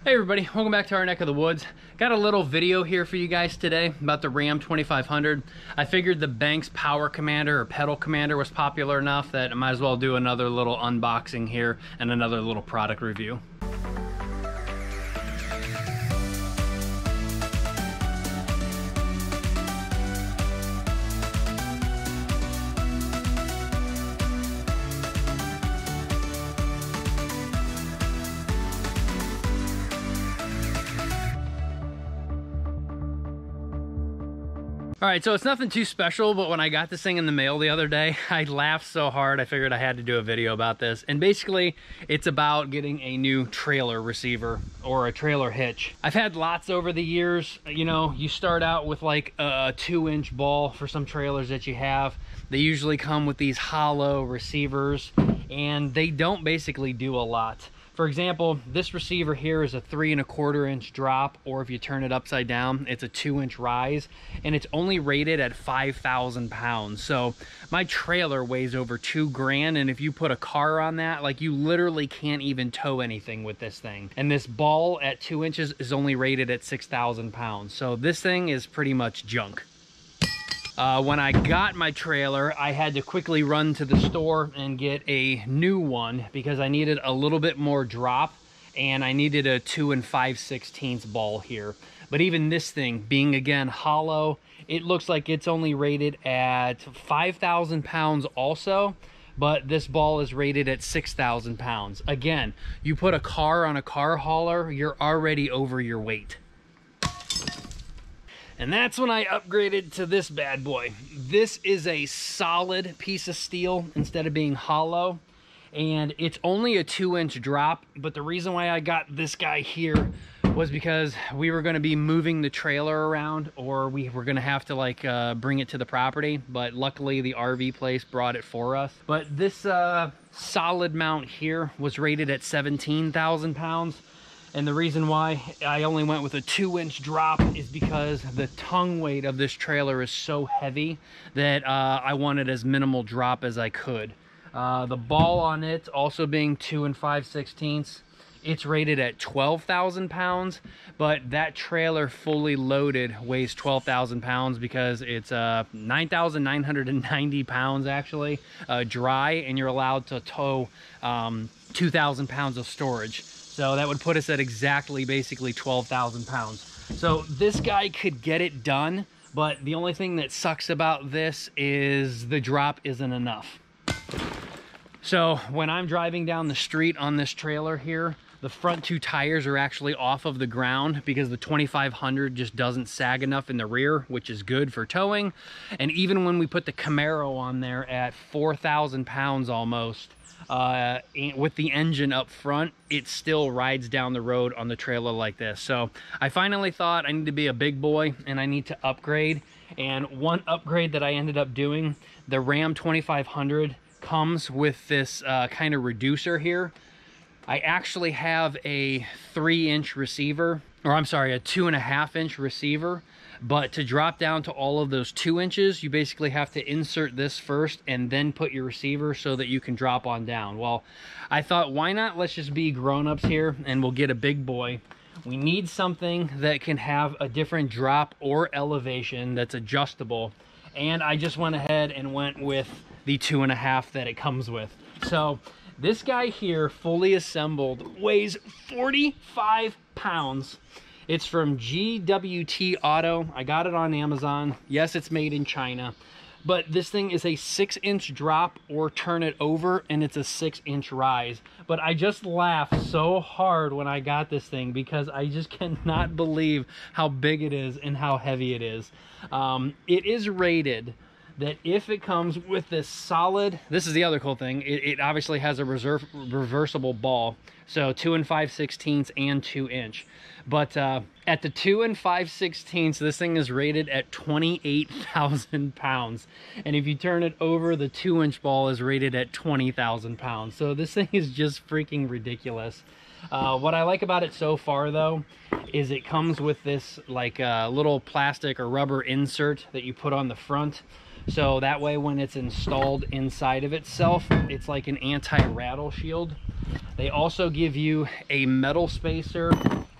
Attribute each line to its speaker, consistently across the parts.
Speaker 1: Hey everybody, welcome back to our neck of the woods. Got a little video here for you guys today about the Ram 2500. I figured the Banks Power Commander or Pedal Commander was popular enough that I might as well do another little unboxing here and another little product review. All right, so it's nothing too special, but when I got this thing in the mail the other day, I laughed so hard I figured I had to do a video about this. And basically, it's about getting a new trailer receiver or a trailer hitch. I've had lots over the years. You know, you start out with like a 2-inch ball for some trailers that you have. They usually come with these hollow receivers, and they don't basically do a lot. For example, this receiver here is a 3¼ inch drop, or if you turn it upside down, it's a 2-inch rise, and it's only rated at 5,000 pounds. So my trailer weighs over 2 grand, and if you put a car on that, like, you literally can't even tow anything with this thing. And this ball at 2 inches is only rated at 6,000 pounds. So this thing is pretty much junk. When I got my trailer, I had to quickly run to the store and get a new one because I needed a little bit more drop, and I needed a 2 5/16 ball here. But even this thing, being again hollow, it looks like it's only rated at 5,000 pounds also, but this ball is rated at 6,000 pounds. Again, you put a car on a car hauler, you're already over your weight. And that's when I upgraded to this bad boy. This is a solid piece of steel instead of being hollow. And it's only a 2-inch drop. But the reason why I got this guy here was because we were going to be moving the trailer around, or we were going to have to like bring it to the property. But luckily the RV place brought it for us. But this solid mount here was rated at 17,000 pounds. And the reason why I only went with a 2-inch drop is because the tongue weight of this trailer is so heavy that I wanted as minimal drop as I could. The ball on it also being 2 5/16, it's rated at 12,000 pounds, but that trailer fully loaded weighs 12,000 pounds because it's 9,990 pounds actually dry, and you're allowed to tow 2,000 pounds of storage. So that would put us at exactly basically 12,000 pounds. So this guy could get it done, but the only thing that sucks about this is the drop isn't enough. So when I'm driving down the street on this trailer here, the front 2 tires are actually off of the ground because the 2500 just doesn't sag enough in the rear, which is good for towing. And even when we put the Camaro on there at 4,000 pounds almost, with the engine up front, it still rides down the road on the trailer like this. So I finally thought I need to be a big boy and I need to upgrade. And one upgrade that I ended up doing, the Ram 2500 comes with this kind of reducer here. I actually have a 3-inch receiver, or I'm sorry, a 2.5-inch receiver. But to drop down to all of those 2 inches, you basically have to insert this first and then put your receiver so that you can drop on down. Well, I thought, why not? Let's just be grown-ups here and we'll get a big boy. We need something that can have a different drop or elevation that's adjustable. And I just went ahead and went with the 2.5 that it comes with. So this guy here, fully assembled, weighs 45 pounds. It's from GWT Auto. I got it on Amazon. Yes, it's made in China. But this thing is a 6-inch drop or turn it over, and it's a 6-inch rise. But I just laughed so hard when I got this thing because I just cannot believe how big it is and how heavy it is. It is rated that if it comes with this solid, this is the other cool thing, it obviously has a reversible ball, so 2 5/16 and 2-inch. But at the 2 5/16, this thing is rated at 28,000 pounds. And if you turn it over, the 2-inch ball is rated at 20,000 pounds. So this thing is just freaking ridiculous. What I like about it so far though, is it comes with this like little plastic or rubber insert that you put on the front. So that way when it's installed inside of itself, it's like an anti-rattle shield. They also give you a metal spacer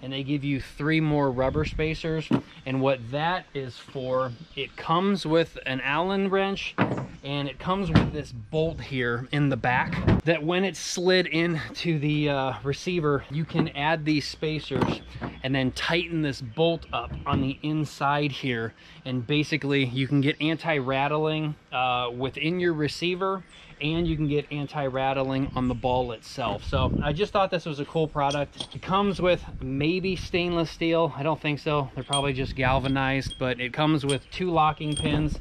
Speaker 1: and they give you 3 more rubber spacers. And what that is for, it comes with an Allen wrench, and it comes with this bolt here in the back that when it's slid into the receiver, you can add these spacers and then tighten this bolt up on the inside here. And basically you can get anti-rattling within your receiver, and you can get anti-rattling on the ball itself. So I just thought this was a cool product. It comes with maybe stainless steel. I don't think so. They're probably just galvanized, but it comes with 2 locking pins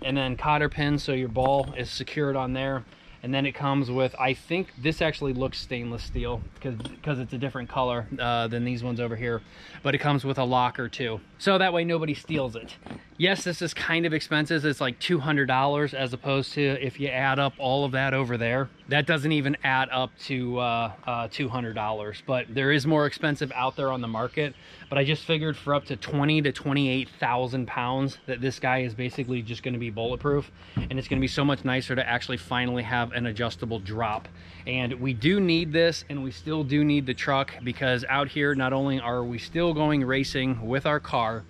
Speaker 1: and then cotter pins, so your ball is secured on there. And then it comes with, I think this actually looks stainless steel because it's a different color than these ones over here, but it comes with a locker too, so that way nobody steals it. Yes, this is kind of expensive. It's like $200, as opposed to, if you add up all of that over there, that doesn't even add up to $200. But there is more expensive out there on the market. But I just figured for up to 20 to 28,000 pounds that this guy is basically just going to be bulletproof, and it's going to be so much nicer to actually finally have an adjustable drop. And we do need this, and we still do need the truck, because out here not only are we still going racing with our car,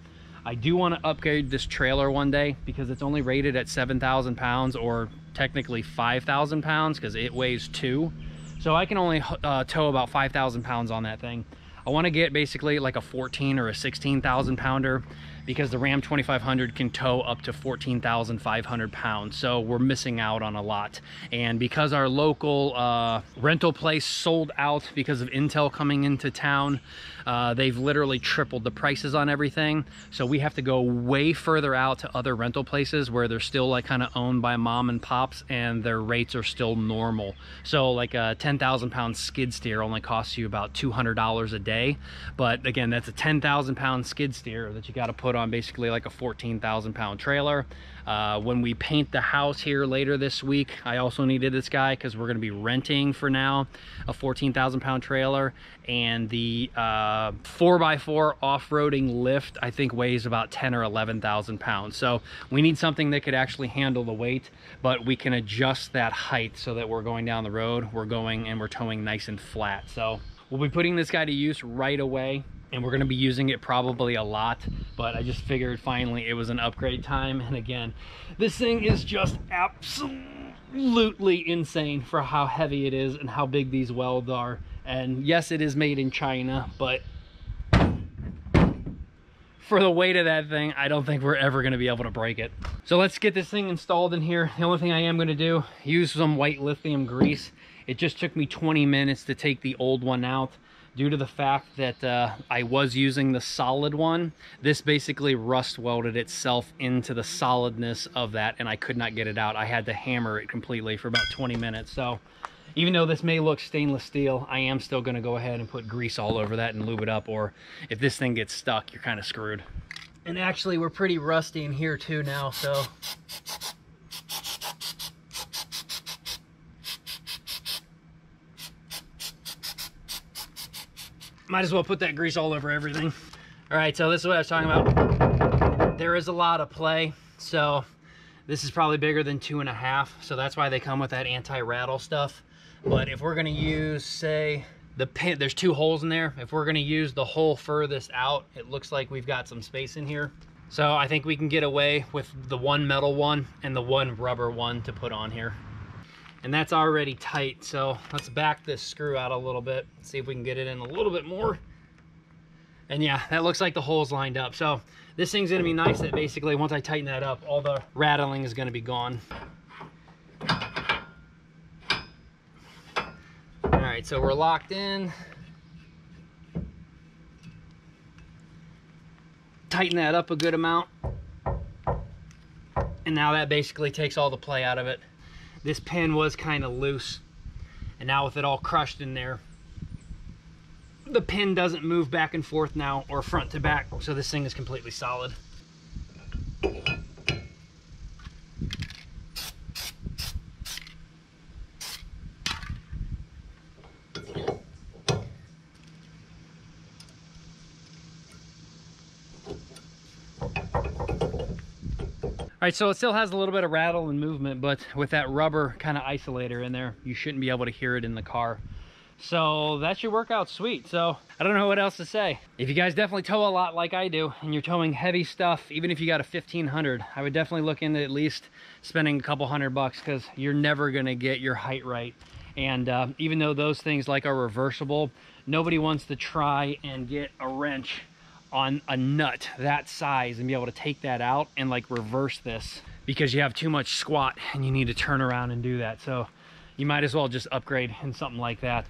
Speaker 1: I do want to upgrade this trailer one day, because it's only rated at 7,000 pounds, or technically 5,000 pounds, because it weighs 2. So I can only tow about 5,000 pounds on that thing. I want to get basically like a 14 or a 16,000 pounder, because the Ram 2500 can tow up to 14,500 pounds. So we're missing out on a lot. And because our local rental place sold out because of Intel coming into town, they've literally tripled the prices on everything. So we have to go way further out to other rental places where they're still like kind of owned by mom and pops, and their rates are still normal. So like a 10,000 pound skid steer only costs you about $200 a day. But again, that's a 10,000 pound skid steer that you got to put on basically like a 14,000 pound trailer. When we paint the house here later this week, I also needed this guy, because we're going to be renting for now a 14,000 pound trailer. And the 4x4 off-roading lift, I think, weighs about 10 or 11,000 pounds. So we need something that could actually handle the weight, but we can adjust that height so that we're going down the road, we're going and we're towing nice and flat. So we'll be putting this guy to use right away, and we're going to be using it probably a lot. But I just figured finally it was an upgrade time. And again, this thing is just absolutely insane for how heavy it is and how big these welds are. And yes, it is made in China, but for the weight of that thing, I don't think we're ever going to be able to break it. So let's get this thing installed in here. The only thing I am going to do, use some white lithium grease. It just took me 20 minutes to take the old one out, due to the fact that I was using the solid one. This basically rust welded itself into the solidness of that, and I could not get it out. I had to hammer it completely for about 20 minutes. So even though this may look stainless steel, I am still going to go ahead and put grease all over that and lube it up, or if this thing gets stuck, you're kind of screwed. And actually, we're pretty rusty in here too now, so might as well put that grease all over everything. All right, so this is what I was talking about. There is a lot of play, so this is probably bigger than 2.5, so that's why they come with that anti-rattle stuff. But if we're gonna use, say, the pin, there's 2 holes in there. If we're gonna use the hole furthest out, it looks like we've got some space in here. So I think we can get away with the 1 metal one and the 1 rubber one to put on here. And that's already tight, so let's back this screw out a little bit, see if we can get it in a little bit more. And yeah, that looks like the hole's lined up. So this thing's gonna be nice that basically once I tighten that up, all the rattling is gonna be gone. All right, so we're locked in. Tighten that up a good amount. And now that basically takes all the play out of it. This pin was kind of loose, and now with it all crushed in there, the pin doesn't move back and forth now, or front to back, so this thing is completely solid. All right, so it still has a little bit of rattle and movement, but with that rubber kind of isolator in there, you shouldn't be able to hear it in the car. So that should work out sweet. So I don't know what else to say. If you guys definitely tow a lot like I do, and you're towing heavy stuff, even if you got a 1500, I would definitely look into at least spending a couple $100, because you're never gonna get your height right. And even though those things like are reversible, nobody wants to try and get a wrench on a nut that size and be able to take that out and like reverse this, because you have too much squat and you need to turn around and do that. So you might as well just upgrade in something like that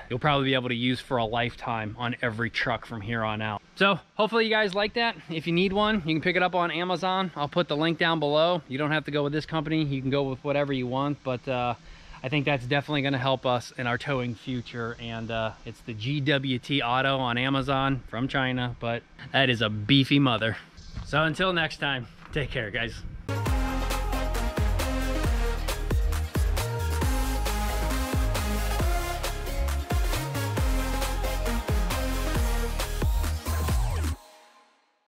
Speaker 1: you'll probably be able to use for a lifetime on every truck from here on out. So hopefully you guys like that. If you need one, you can pick it up on Amazon. I'll put the link down below. You don't have to go with this company. You can go with whatever you want, but I think that's definitely going to help us in our towing future. And it's the GWT Auto on Amazon from China, but that is a beefy mother. So until next time, take care, guys.